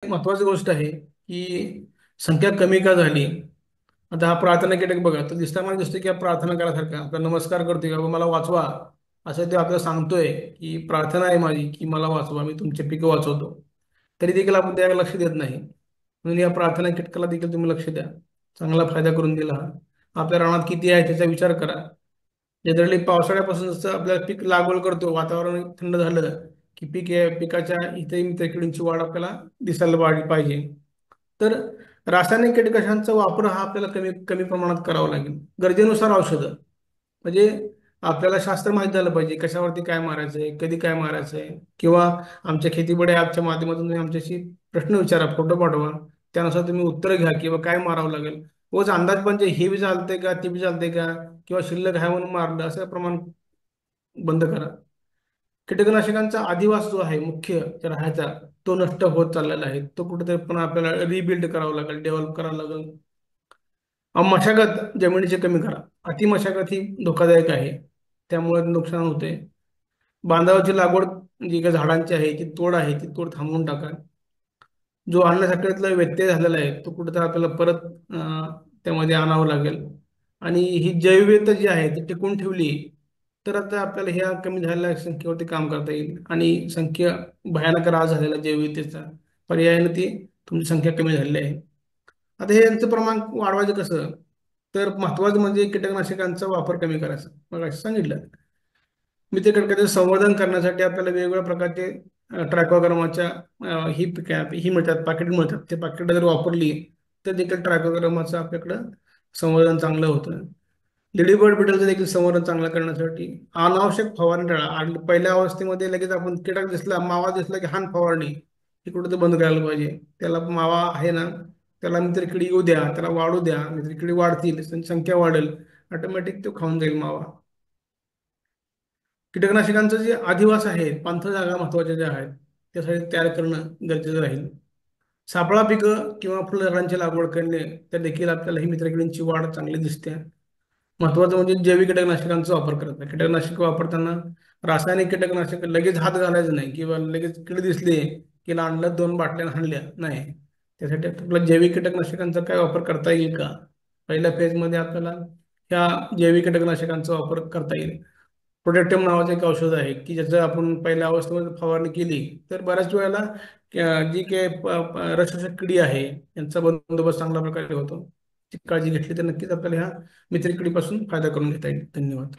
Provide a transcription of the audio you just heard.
महत्वाची गोष्ट आहे की संख्या कमी का झाली. आता हा प्रार्थना कीटक बघा, तर दिसताना दिसतो की हा प्रार्थना करासारखा आपला नमस्कार करतोय, बाबा मला वाचवा, असं ते आपल्याला सांगतोय की प्रार्थना आहे माझी की मला वाचवा, मी तुमचे पिकं वाचवतो. तरी देखील आपण त्याला लक्ष देत नाही. म्हणून या प्रार्थना कीटकाला देखील तुम्ही लक्ष द्या. चांगला फायदा करून दिला हा. आपल्या रानात किती आहे त्याचा विचार करा. जनरली पावसाळ्यापासून जसं आपल्याला पीक लागवड करतो, वातावरण थंड झालं की पिकाच्या इथे मित्र किडींची वाढ आपल्याला दिसायला वाढली पाहिजे. तर रासायनिक कीटकनाशकांचा वापर हा आपल्याला कमी कमी प्रमाणात करावा लागेल. गरजेनुसार औषधं, म्हणजे आपल्याला शास्त्र माहित झालं पाहिजे कशावरती काय मारायचंय, कधी काय मारायचंय. किंवा आमच्या खेतीबडी ॲपच्या माध्यमातून तुम्ही आमच्याशी प्रश्न विचारा, फोटो पाठवा, त्यानुसार तुम्ही उत्तर घ्या किंवा काय मारावं लागेल. रोज अंदाज म्हणजे हे बी चालतंय का, ते बी चालतंय का, किंवा शिल्लक आहे म्हणून मारलं असं प्रमाण बंद करा. कीटकनाशकांचा अधिवास जो आहे मुख्य जे राहायचा, तो नष्ट होत चाललेला आहे. तो कुठेतरी पण आपल्याला रिबिल्ड करावा लागेल, डेव्हलप करावं लागेल. मशागत जमिनीची कमी करा. अति मशागत ही धोकादायक आहे, त्यामुळे नुकसान होते. बांधावरची लागवड जी काही झाडांची आहे, ती तोड आहे, ती तोड थांबवून टाका. जो अन्न साखळीतला व्यत्यय झालेला आहे तो कुठेतरी आपल्याला परत त्यामध्ये आणावं लागेल. आणि ही जैवविविधता जी आहे ती टिकून ठेवली तर आता आपल्याला ह्या कमी झालेल्या संख्येवरती काम करता येईल. आणि संख्या भयानक ह्रास झालेला जैवविविधतेचा पर्यायाने ती तुमची संख्या कमी झालेली आहे. आता हे यांचं प्रमाण वाढवायचं कसं, तर महत्वाचं म्हणजे कीटकनाशकांचा वापर कमी करायचा. मग असं सांगितलं. मित्रकीटकांचे संवर्धन करण्यासाठी आपल्याला वेगवेगळ्या प्रकारचे ट्रायकोग्रामाच्या ही मिळतात, पाकिट मिळतात. ते पाकिट जर वापरली तर देखील ट्रायकोग्रामाचं आपल्याकडं संवर्धन चांगलं होतं. लेडीबर्ड बिटलचं देखील संवर्धन चांगलं करण्यासाठी अनावश्यक फवारणी टाळा. आणि पहिल्या अवस्थेमध्ये लगेच आपण कीटक दिसला, मावा दिसला की हान फवारणी ही कुठं तर बंद करायला पाहिजे. त्याला मावा आहे ना, त्याला मित्रकिडी येऊ द्या, त्याला वाढू द्या, मित्रकिडी वाढतील, संख्या वाढेल, ऑटोमॅटिक तो खाऊन जाईल मावा. कीटकनाशकांचं जे अधिवास आहे, पाणथळ जागा महत्वाच्या ज्या आहेत त्यासाठी तयार करणं गरजेचं राहील. सापळा पिकं किंवा फुलझाडांची लागवड करणे, त्या देखील आपल्याला ही मित्रकिडींची वाढ चांगली दिसते. महत्वाचं म्हणजे जैविक कीटकनाशकांचा वापर करत नाही. कीटकनाशक वापरताना रासायनिक कीटकनाशक लगेच हात घालायचं नाही, किंवा लगेच किड दिसली की आणलं 2 बाटल्या हाणल्या नाही. त्यासाठी आपल्याला जैविक कीटकनाशकांचा काय वापर करता येईल का, पहिल्या फेजमध्ये आपल्याला ह्या जैविक कीटकनाशकांचा वापर करता येईल. प्रोटेक्टम नावाचं एक औषध आहे की ज्याचं आपण पहिल्या अवस्थेमध्ये फवारणी केली तर बऱ्याच वेळेला जी काही रसरसक किडी आहे यांचा बंदोबस्त चांगल्या प्रकारे होतो. ती काळजी घेतली तर नक्कीच आपल्याला ह्या मित्रकिडीपासून फायदा करून घेता येईल. धन्यवाद.